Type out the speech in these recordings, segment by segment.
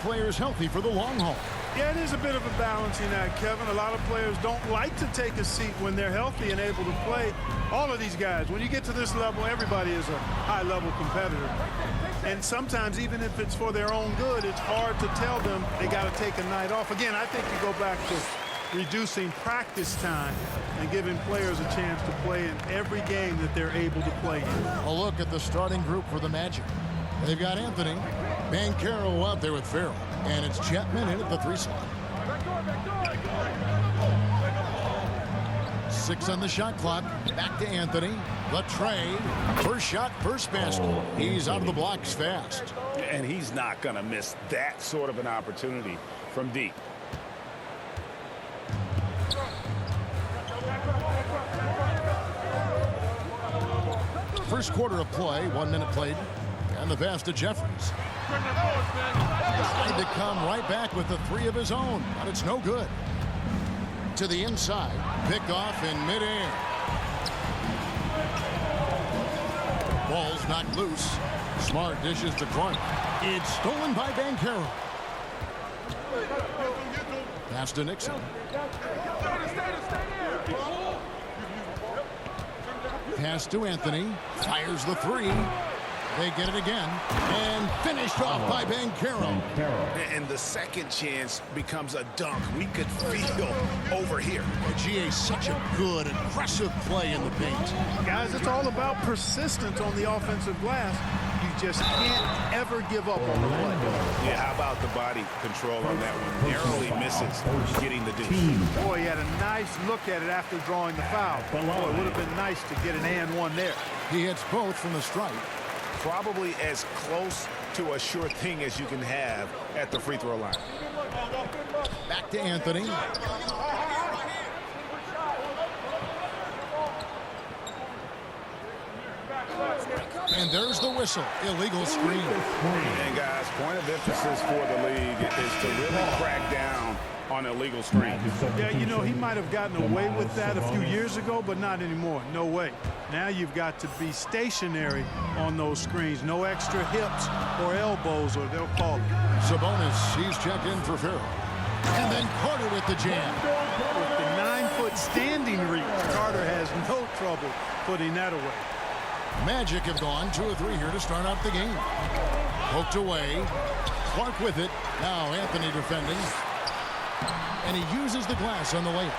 players healthy for the long haul. Yeah, it is a bit of a balancing act, Kevin. A lot of players don't like to take a seat when they're healthy and able to play. All of these guys, when you get to this level, everybody is a high-level competitor. And sometimes, even if it's for their own good, it's hard to tell them they got to take a night off. Again, I think you go back to reducing practice time and giving players a chance to play in every game that they're able to play in. A look at the starting group for the Magic. They've got Anthony, Banchero out there with Farrell, and it's Chapman in at the 3 slot. 6 on the shot clock. Back to Anthony. The tray. First shot, first basket. He's out of the blocks fast. And he's not going to miss that sort of an opportunity from deep. First quarter of play, 1 minute played. And the pass to Jeffries. Tried to come right back with the 3 of his own, but it's no good. To the inside. Picked off in midair. Ball's knocked loose. Smart dishes to Clark. It's stolen by Banchero. Pass to Nixon. Pass to Anthony. Fires the 3. They get it again. And finished off by Banchero. And the second chance becomes a dunk. We could feel over here. GA, such a good, aggressive play in the paint. Guys, it's all about persistence on the offensive glass. You just can't ever give up on the play. Yeah, how about the body control on that one? Narrowly misses getting the dish. Boy, he had a nice look at it after drawing the foul. Boy, it would have been nice to get an and one there. He hits both from the stripe. Probably as close to a sure thing as you can have at the free throw line. Back to Anthony. And there's the whistle. Illegal screen. And guys, point of emphasis for the league is to really crack down on illegal screens. Yeah, you know, he might have gotten away with that a few years ago, but not anymore. No way. Now you've got to be stationary on those screens. No extra hips or elbows, or they'll call it. Sabonis, he's checked in for Farrell. And then Carter with the jam. With the 9-foot standing reach, Carter has no trouble putting that away. Magic have gone 2 of 3 here to start out the game. Poked away. Clark with it. Now Anthony defending. And he uses the glass on the layup.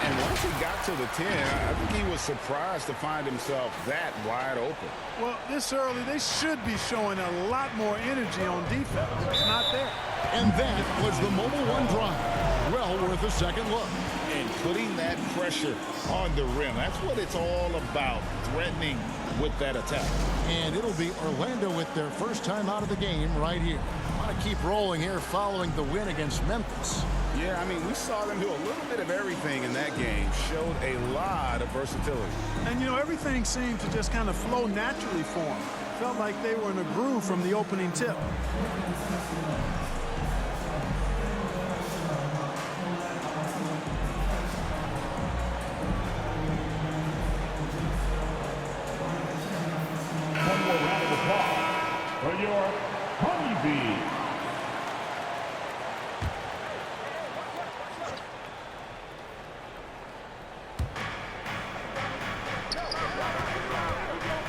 And once he got to the 10, I think he was surprised to find himself that wide open. Well, this early, they should be showing a lot more energy on defense. It's not there. And that was the Mobile One drive. Well worth a second look. And putting that pressure on the rim. That's what it's all about, threatening with that attack. And it'll be Orlando with their first time out of the game right here. Want to keep rolling here following the win against Memphis. Yeah, I mean, we saw them do a little bit of everything in that game. Showed a lot of versatility. And, you know, everything seemed to just kind of flow naturally for them. Felt like they were in a groove from the opening tip. One more round of applause for your Honeybee.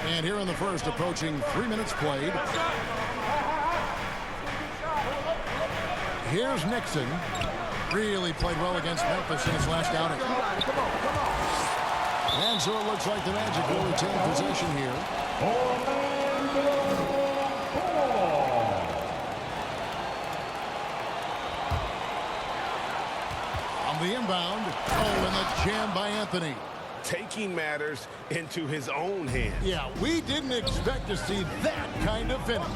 And here in the first, approaching 3 minutes played. Here's Nixon. Really played well against Memphis in his last outing. And so it looks like the Magic will retain possession here. On the inbound. Oh, and the jam by Anthony. Taking matters into his own hands. Yeah, we didn't expect to see that kind of finish.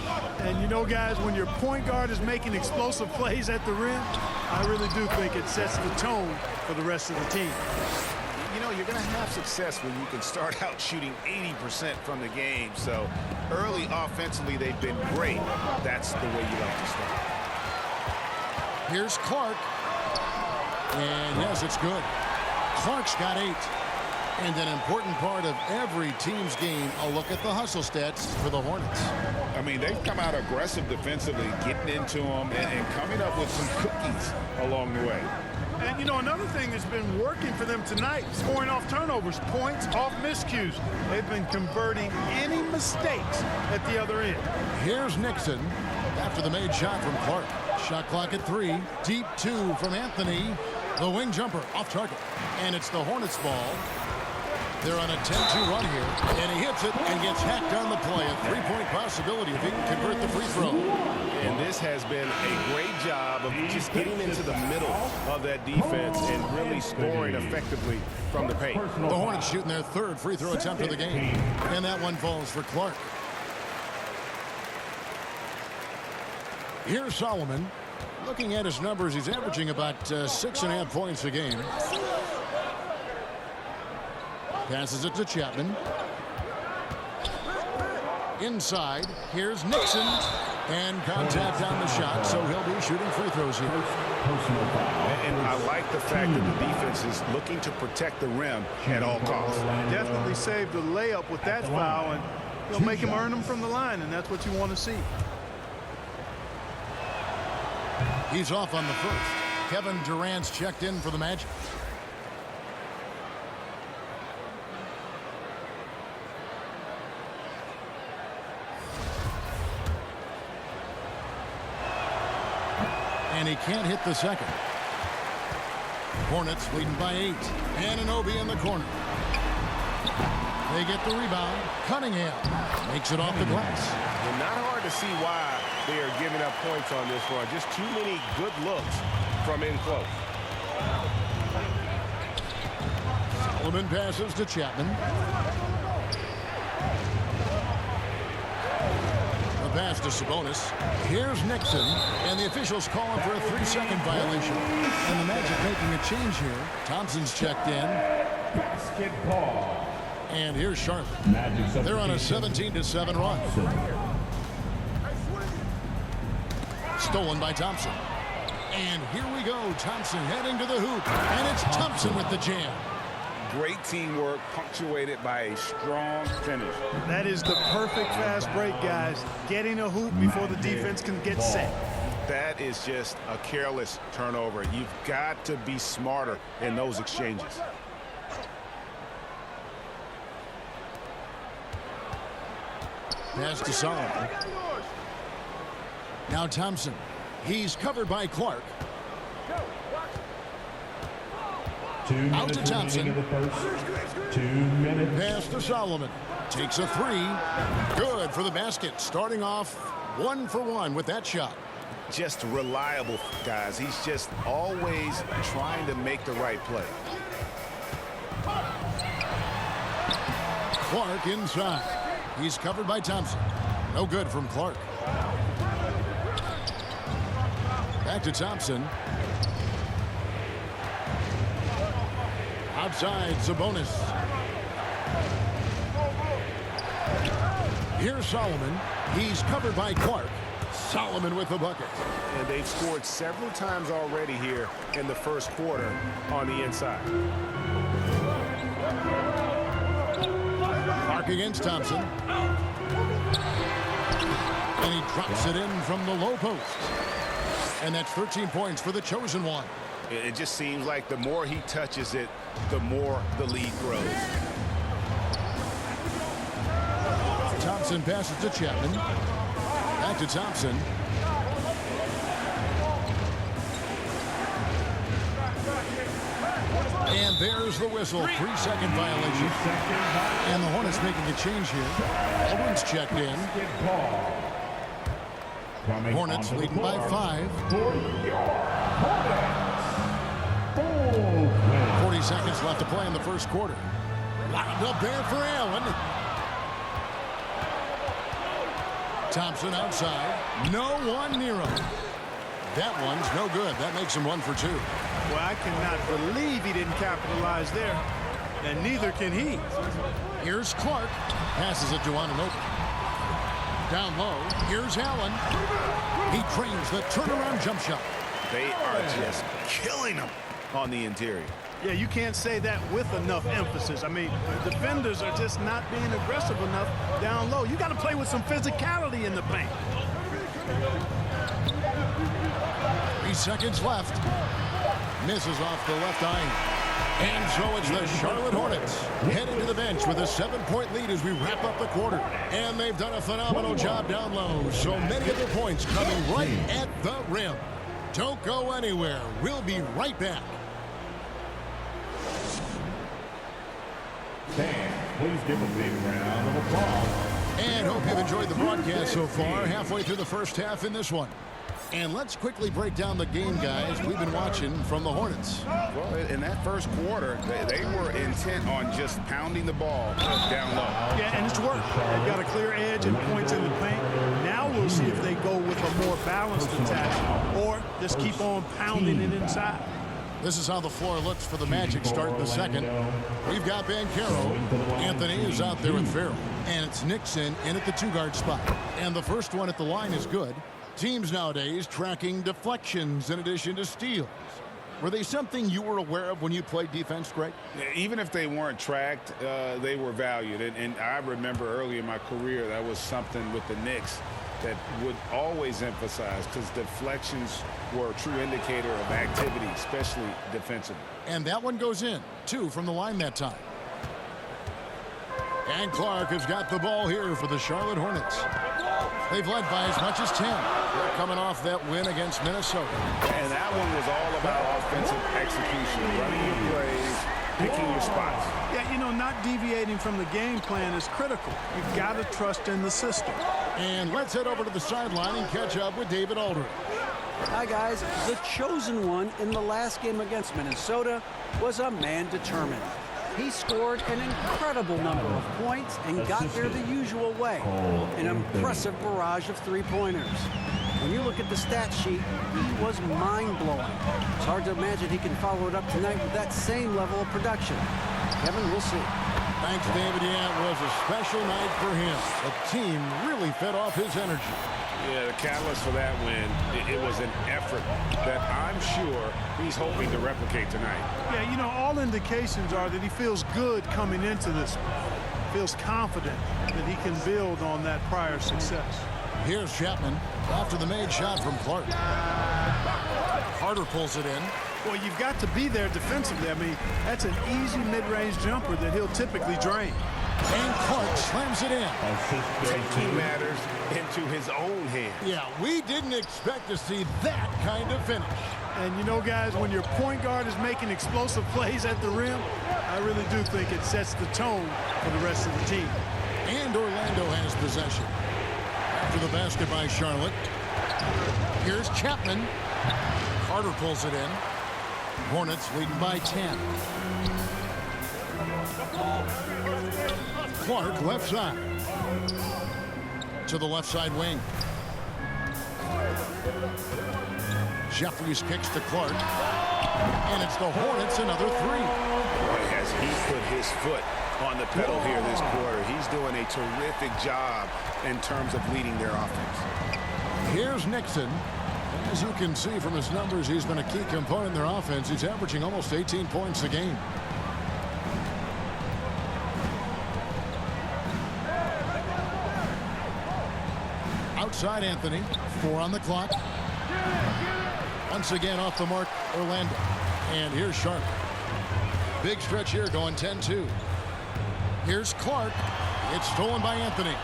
And you know, guys, when your point guard is making explosive plays at the rim, I really do think it sets the tone for the rest of the team. You know, you're going to have success when you can start out shooting 80% from the game. So early offensively, they've been great. That's the way you like to start. Here's Clark. And yes, it's good. Clark's got 8. And an important part of every team's game, a look at the hustle stats for the Hornets. I mean, they've come out aggressive defensively, getting into them and coming up with some cookies along the way. And, you know, another thing that's been working for them tonight, scoring off turnovers, points off miscues. They've been converting any mistakes at the other end. Here's Nixon after the made shot from Clark. Shot clock at 3. Deep 2 from Anthony. The wing jumper off target. And it's the Hornets ball. They're on a 10-2 run here, and he hits it and gets hacked on the play. A three-point possibility if he can convert the free throw. And this has been a great job of just getting into the middle of that defense and really scoring effectively from the paint. The Hornets shooting their third free throw attempt of the game, and that one falls for Clark. Here's Solomon. Looking at his numbers, he's averaging about 6.5 points a game. Passes it to Chapman. Inside, here's Nixon. And contact on the shot, so he'll be shooting free throws here. And I like the fact that the defense is looking to protect the rim at all costs. Definitely saved the layup with that foul, and he'll make him earn them from the line, and that's what you want to see. He's off on the first. Kevin Durant's checked in for the Magic. And he can't hit the second. Hornets leading by 8. Anunoby in the corner. They get the rebound. Cunningham makes it off the glass. Well, not hard to see why they are giving up points on this run. Just too many good looks from in close. Solomon passes to Chapman. The pass to Sabonis. Here's Nixon, and the officials calling for a 3-second violation. And the Magic making a change here. Thompson's checked in. Basketball. And here's Charlotte. Magic They're on a 17-7 run. Stolen by Thompson. And here we go. Thompson heading to the hoop. And it's Thompson with the jam. Great teamwork, punctuated by a strong finish. That is the perfect fast break, guys. Getting a hoop before the defense can get set. That is just a careless turnover. You've got to be smarter in those exchanges. Pass to Solomon. Now Thompson. He's covered by Clark. Out to Thompson. 2 minutes. Pass to Solomon. Takes a 3. Good for the basket. Starting off 1 for 1 with that shot. Just reliable, guys. He's just always trying to make the right play. Clark inside. He's covered by Thompson. No good from Clark. Back to Thompson. Outside, Sabonis. Here's Solomon. He's covered by Clark. Solomon with the bucket. And they've scored several times already here in the first quarter on the inside. Clark against Thompson. And he drops it in from the low post. And that's 13 points for the chosen one. It just seems like the more he touches it, the more the lead grows. Thompson passes to Chapman. Back to Thompson. And there's the whistle. 3-second violation. And the Hornets making a change here. Aldrin's checked in. Hornets leading by 5. 40 seconds left to play in the first quarter. Lined up there for Allen. Thompson outside. No one near him. That one's no good. That makes him 1 for 2. Well, I cannot believe he didn't capitalize there. And neither can he. Here's Clark. Passes it to Anunoby. Down low. Here's Allen. He trains the turnaround jump shot. They are just killing him on the interior. Yeah, you can't say that with enough emphasis. I mean, defenders are just not being aggressive enough down low. You got to play with some physicality in the paint. 3 seconds left. Misses off the left iron. And so it's the Charlotte Hornets heading to the bench with a 7-point lead as we wrap up the quarter. And they've done a phenomenal job down low. So many of the points coming right at the rim. Don't go anywhere. We'll be right back. Fans, please give a big round of applause. And hope you've enjoyed the broadcast so far. Halfway through the first half in this one. And let's quickly break down the game, guys, we've been watching from the Hornets. Well, in that first quarter, they were intent on just pounding the ball down low. Yeah, and it's worked. They've got a clear edge and points in the paint. Now we'll see if they go with a more balanced attack or just keep on pounding it inside. This is how the floor looks for the Magic starting the second. We've got Banchero. Anthony is out there with Farrell. And it's Nixon in at the 2-guard spot. And the first one at the line is good. Teams nowadays tracking deflections in addition to steals. Were they something you were aware of when you played defense, Greg? Even if they weren't tracked, they were valued. And I remember early in my career, that was something with the Knicks that would always emphasize, because deflections were a true indicator of activity, especially defensively. And that one goes in. 2 from the line that time. And Clark has got the ball here for the Charlotte Hornets. They've led by as much as 10. They're coming off that win against Minnesota. And that one was all about offensive execution, running your plays, picking your spots. Yeah, you know, not deviating from the game plan is critical. You've got to trust in the system. And let's head over to the sideline and catch up with David Aldridge. Hi, guys. The chosen one in the last game against Minnesota was a man determined. He scored an incredible number of points and got there the usual way. An impressive barrage of three-pointers. When you look at the stat sheet, he was mind-blowing. It's hard to imagine he can follow it up tonight with that same level of production. Kevin, we'll see. Thanks, David. Yeah, it was a special night for him. The team really fed off his energy. Yeah, the catalyst for that win, it was an effort that I'm sure he's hoping to replicate tonight. Yeah, you know, all indications are that he feels good coming into this one. Feels confident that he can build on that prior success. Here's Chapman after the made shot from Clark. Carter pulls it in. Well, you've got to be there defensively. I mean, that's an easy mid-range jumper that he'll typically drain. And Clark slams it in. Taking matters into his own hands. Yeah, we didn't expect to see that kind of finish. And you know, guys, when your point guard is making explosive plays at the rim, I really do think it sets the tone for the rest of the team. And Orlando has possession. After the basket by Charlotte. Here's Chapman. Carter pulls it in. Hornets leading by 10. Clark left side. To the left side wing. Jeffries kicks to Clark. And it's the Hornets another 3. Boy, has he put his foot on the pedal here this quarter. He's doing a terrific job in terms of leading their offense. Here's Nixon. As you can see from his numbers, he's been a key component in their offense. He's averaging almost 18 points a game. Outside Anthony. 4 on the clock. Once again off the mark, Orlando. And here's Sharp. Big stretch here going 10-2. Here's Clark. It's stolen by Anthony.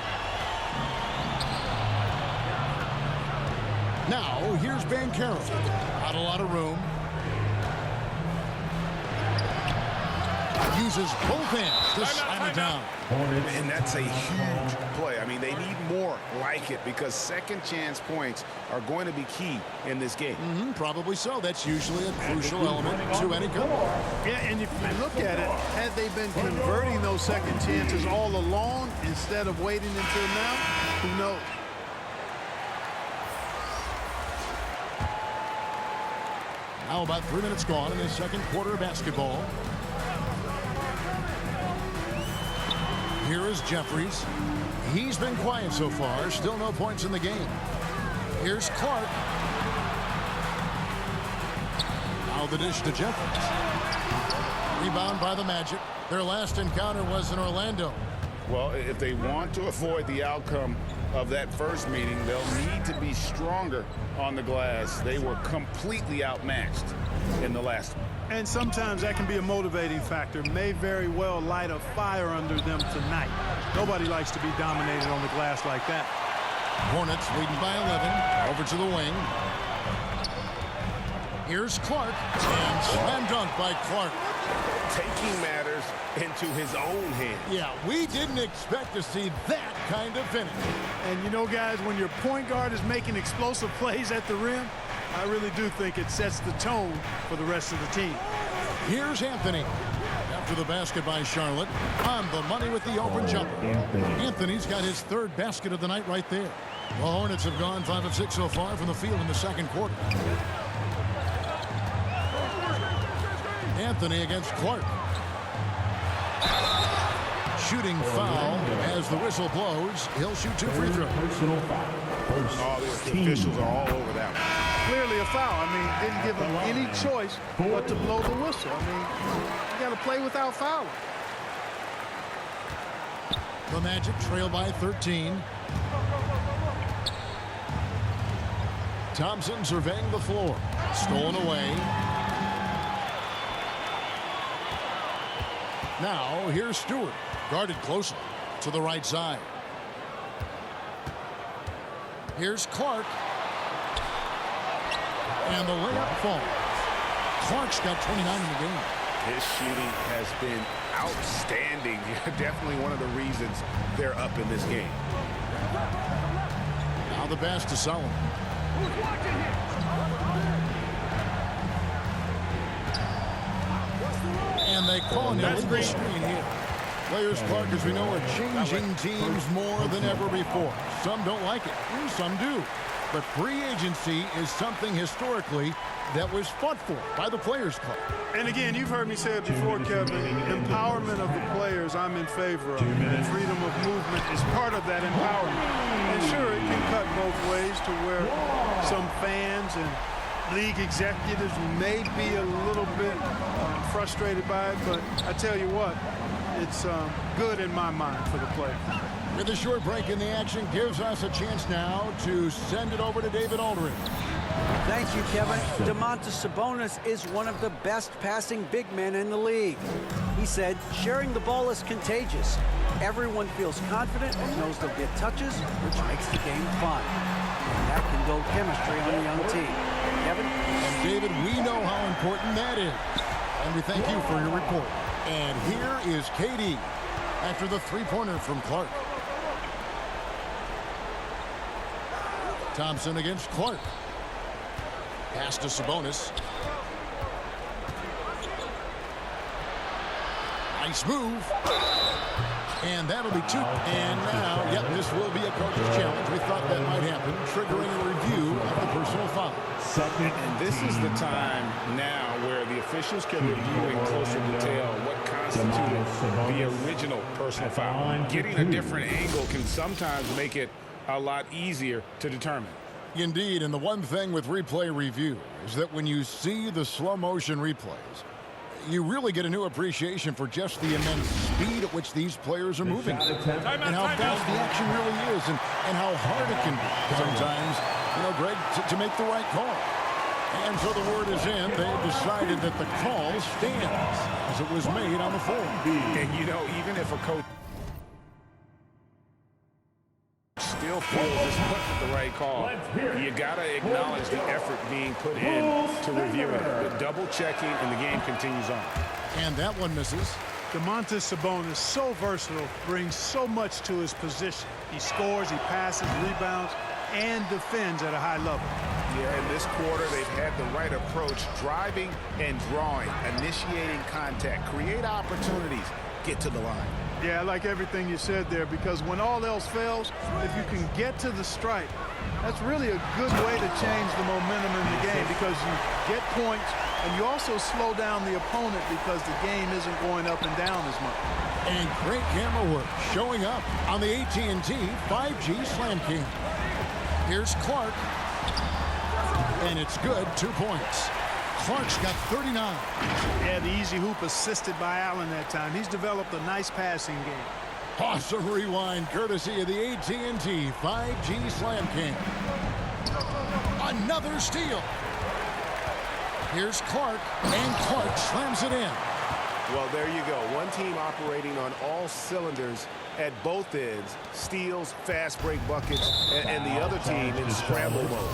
Now, here's Banchero. Not a lot of room. Uses both hands to slam it down. And that's a huge play. I mean, they need more like it because second chance points are going to be key in this game. Probably so. That's usually a crucial element to any comeback. Yeah, and if you look at it, had they been converting those second chances all along instead of waiting until now, who knows? Now about 3 minutes gone in the second quarter of basketball. Here is Jeffries. He's been quiet so far. Still no points in the game. Here's Clark. Now the dish to Jeffries. Rebound by the Magic. Their last encounter was in Orlando. Well, if they want to avoid the outcome of that first meeting, they'll need to be stronger on the glass. They were completely outmatched in the last one. And sometimes that can be a motivating factor. May very well light a fire under them tonight. Nobody likes to be dominated on the glass like that. Hornets leading by 11. Over to the wing. Here's Clark. And slam dunk by Clark. Taking matters into his own hands. Yeah, we didn't expect to see that kind of finish. And you know, guys, when your point guard is making explosive plays at the rim, I really do think it sets the tone for the rest of the team. Here's Anthony. After the basket by Charlotte. On the money with the open jumper. Anthony's got his third basket of the night right there. The Hornets have gone 5 of 6 so far from the field in the second quarter. Anthony against Clark. Shooting foul as the whistle blows. He'll shoot 2 free throws. Personal foul. All the officials are all over that one. Clearly a foul. I mean, didn't give them any choice but to blow the whistle. I mean, you got to play without fouling. The Magic trail by 13. Thompson surveying the floor. Stolen away. Now, here's Stewart. Guarded closely to the right side. Here's Clark. And the layup falls. Clark's got 29 in the game. His shooting has been outstanding. Definitely one of the reasons they're up in this game. Now the pass to Solomon. And they call an illegal screen here. Players, Clark, as we know, are changing teams more than ever before. Some don't like it, some do. But free agency is something historically that was fought for by the Players Club. And again, you've heard me say it before, Kevin, empowerment of the players I'm in favor of. And freedom of movement is part of that empowerment. And sure, it can cut both ways to where some fans and league executives may be a little bit frustrated by it, but I tell you what, it's good in my mind for the players. With a short break in the action gives us a chance now to send it over to David Aldridge. Thank you, Kevin. Domantas Sabonis is one of the best passing big men in the league. He said, sharing the ball is contagious. Everyone feels confident and knows they'll get touches, which makes the game fun. And that can build chemistry on a young team. Kevin? And David, we know how important that is. And we thank you for your report. And here is KD after the three-pointer from Clark. Thompson against Clark. Pass to Sabonis. Nice move. And that'll be 2. And now, yep, this will be a coach's challenge. We thought that might happen, triggering a review of the personal foul. And this is the time now where the officials can review in closer detail what constituted the original personal foul. Getting a different angle can sometimes make it a lot easier to determine. Indeed, and the one thing with replay review is that when you see the slow motion replays, you really get a new appreciation for just the immense speed at which these players are moving and how fast the action really is and how hard it can be sometimes, you know, Greg, to make the right call. And so the word is in. They've decided that the call stands as it was made on the floor. And, you know, even if a coach still feels it's put the right call, you got to acknowledge the effort being put in to review it. The double checking and the game continues on. And that one misses. Domantas Sabonis, so versatile, brings so much to his position. He scores, he passes, rebounds, and defends at a high level. Yeah, in this quarter, they've had the right approach, driving and drawing, initiating contact, create opportunities, get to the line. Yeah, I like everything you said there, because when all else fails, if you can get to the stripe, that's really a good way to change the momentum in the game, because you get points and you also slow down the opponent because the game isn't going up and down as much. And great camera work showing up on the AT&T 5G Slam King. Here's Clark. And it's good, 2 points. Clark's got 39. Yeah, the easy hoop assisted by Allen that time. He's developed a nice passing game. Awesome rewind courtesy of the AT&T 5G Slam Cam. Another steal. Here's Clark, and Clark slams it in. Well, there you go. One team operating on all cylinders at both ends. Steals, fast break buckets, and the other team in scramble mode.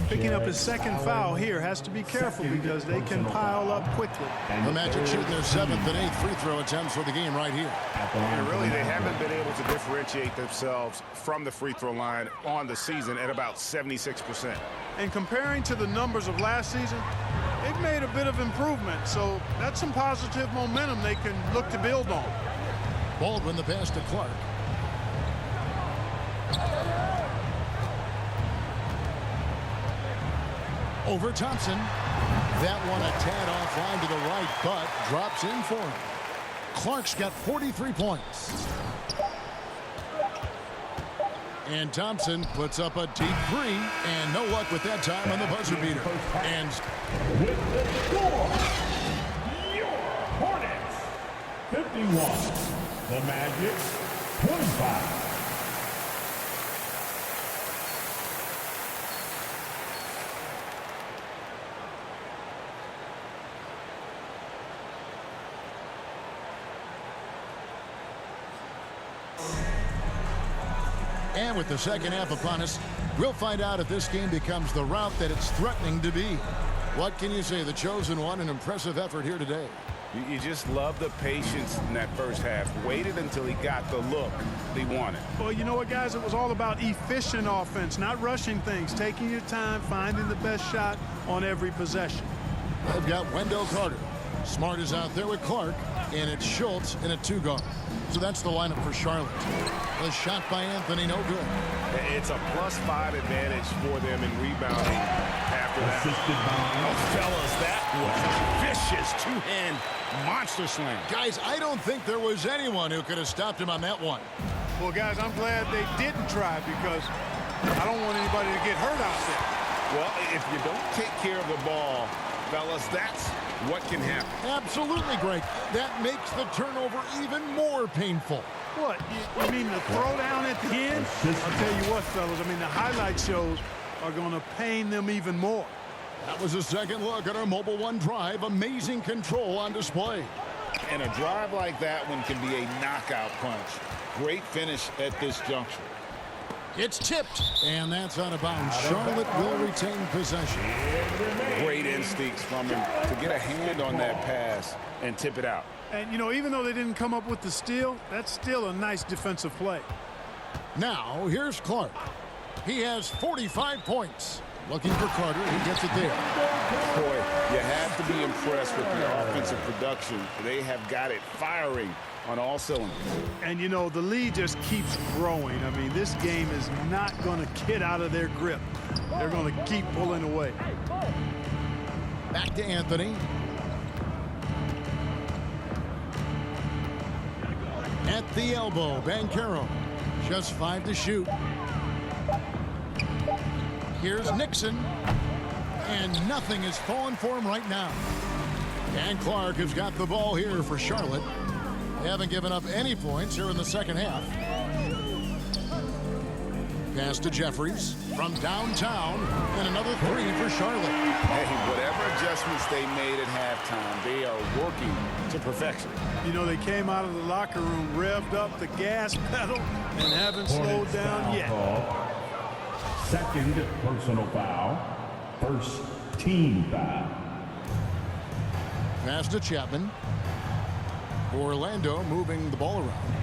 Picking up his second foul here, has to be careful because they can pile up quickly. The Magic shooting their 7th and 8th free throw attempts for the game right here. And really, they haven't been able to differentiate themselves from the free throw line on the season at about 76%. And comparing to the numbers of last season, they've made a bit of improvement. So that's some positive momentum they can look to build on. Baldwin the pass to Clark. Over Thompson. That one a tad offline to the right, but drops in for him. Clark's got 43 points. And Thompson puts up a deep three, and no luck with that time on the buzzer beater. And with the score, your Hornets 51, the Magic 25. And with the second half upon us, we'll find out if this game becomes the rout that it's threatening to be. What can you say? The chosen one, an impressive effort here today. You just love the patience in that first half. Waited until he got the look he wanted. Well, you know what, guys? It was all about efficient offense, not rushing things, taking your time, finding the best shot on every possession. They've got Wendell Carter. Smart is out there with Clark, and it's Schultz in a two-guard. So that's the lineup for Charlotte. The shot by Anthony, no good. It's a +5 advantage for them in rebounding after that. Assisted by Oh, fellas, that was a vicious two-hand monster slam. Guys, I don't think there was anyone who could have stopped him on that one. Well, guys, I'm glad they didn't try because I don't want anybody to get hurt out there. Well, if you don't take care of the ball, fellas, that's what can happen. Absolutely, Greg. That makes the turnover even more painful. What? You mean the throwdown at the end? I'll tell you what, fellas. I mean, the highlight shows are going to pain them even more. That was a second look at our Mobile One drive. Amazing control on display. And a drive like that one can be a knockout punch. Great finish at this juncture. It's tipped, and that's out of bounds. Charlotte will retain possession. Great instincts from him to get a hand on that pass and tip it out. And, you know, even though they didn't come up with the steal, that's still a nice defensive play. Now, here's Clark. He has 45 points. Looking for Carter. He gets it there. Boy, you have to be impressed with the offensive production. They have got it firing on all cylinders. And, you know, the lead just keeps growing. I mean, this game is not going to get out of their grip. They're going to keep pulling away. Back to Anthony. At the elbow, Banchero. Just 5 to shoot. Here's Nixon. And nothing is falling for him right now. And Clark has got the ball here for Charlotte. They haven't given up any points here in the second half. Pass to Jeffries from downtown, and another three for Charlotte. Hey, whatever adjustments they made at halftime, they are working to perfection. You know, they came out of the locker room, revved up the gas pedal, and haven't slowed down yet. Second personal foul. First team foul. Pass to Chapman. Orlando moving the ball around.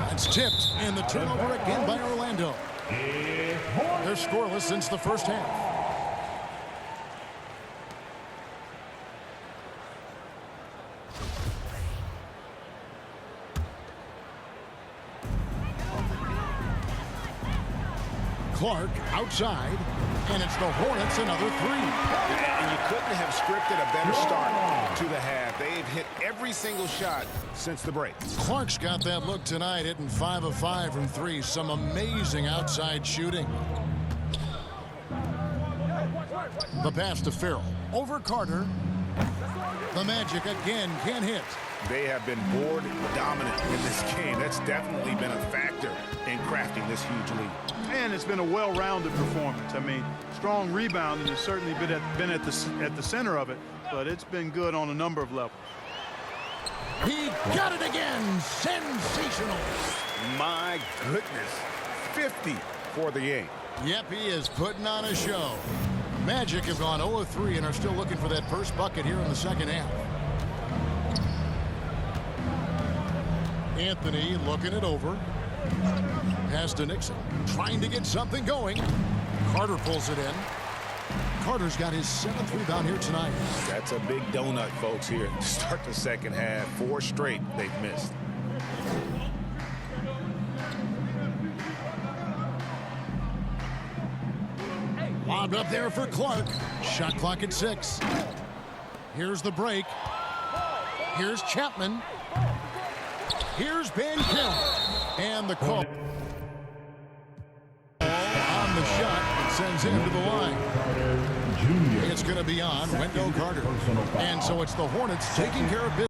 That's tipped, and the turnover again by Orlando. They're scoreless since the first half. Clark outside, and it's the Hornets another three. And you couldn't have scripted a better start to the half. They've hit every single shot since the break. Clark's got that look tonight, hitting 5 of 5 from 3. Some amazing outside shooting. The pass to Farrell. Over Carter. The Magic again can't hit. They have been board dominant in this game. That's definitely been a factor in crafting this huge lead. And it's been a well-rounded performance. I mean, strong rebounding has certainly been at the center of it, but it's been good on a number of levels. He got it again. Sensational. My goodness. 50 for the game. Yep, he is putting on a show. Magic have gone 0 of 3 and are still looking for that first bucket here in the second half. Anthony looking it over. Pass to Nixon. Trying to get something going. Carter pulls it in. Carter's got his 7th rebound here tonight. That's a big donut, folks, here to start the second half. 4 straight they've missed. Lobbed up there for Clark. Shot clock at 6. Here's the break. Here's Chapman. Here's Banchero. And the call on the shot. It sends him to the line. It's going to be on Wendell Carter. And so it's the Hornets taking care of business.